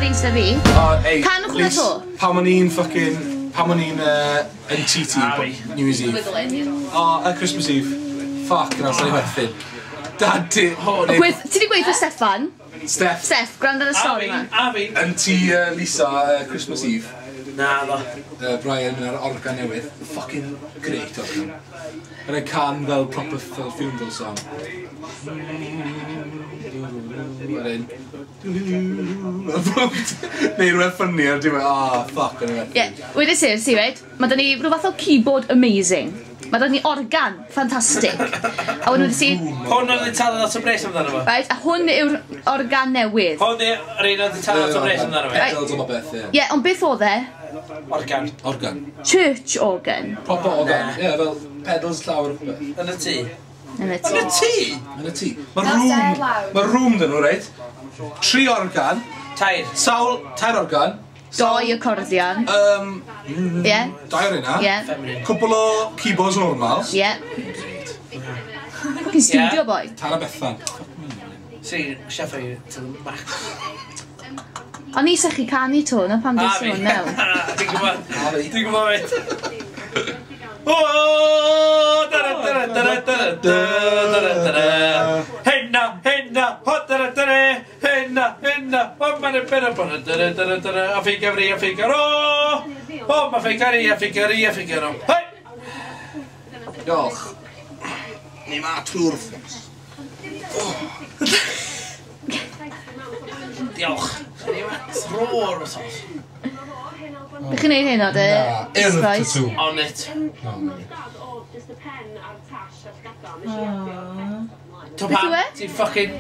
Insta fi. Canwch hwnna to? Pam o'n i'n fucking... Pam o'n i'n TT New Year's Eve. Christmas Eve. Fuck, yna, sa'n i werthin. Dad ti... Ti di gweithio Steffan? Steff, gwrand ar y stori ma. A fi. Yn ti Lisa Christmas Eve. Na, ddo. Brian yn ar organ newydd. Fucking great organ. Yn ei can fel proper funeral song. Neu rhywbeth ffynnu ar diwedd, fuck yn ymwneud. Ie, wedyn si, weid, mae da ni rhywbeth o keyboard amazing. Mae da ni organ ffantastig. A wedyn si... Hwn oedd i talu lot o bres amdano fo. Right, a hwn yw'r organ newydd. Hwn yw'r un oedd i talu lot o bres amdano fo. Pedals am o beth, ie. Ie, ond beth oedd e? Organ. Organ. Church organ. Proper organ. Ie, fel pedals llawr o beth. Yn y tŷ. Yn y Yn y tŷ? Yn y tŷ. Mae rŵm dyn nhw, reit? 3 organ. Tair. Sawl, 2 organ. 2 accordion. Ie. 2 o'r yna. Ie. Cwbl o keyboards normal. Ie. Fucking studio boy. Tara Bethan. Si, chef i to the max. O'n i sech chi canu to, na pam dwi'n sôn mewn. Dwi'n gwybod. Dwi'n gwybod beth. Henna, henna, henna, henna, a figari, a figaro. O, ma figari, a figari, a figaro. Hei! Diolch. Ni ma twrdd. Diolch. Thror o sos. Bych chi'n neud hyn o dy... tattoo. On it. To Beth yw e? Ti'n fucking...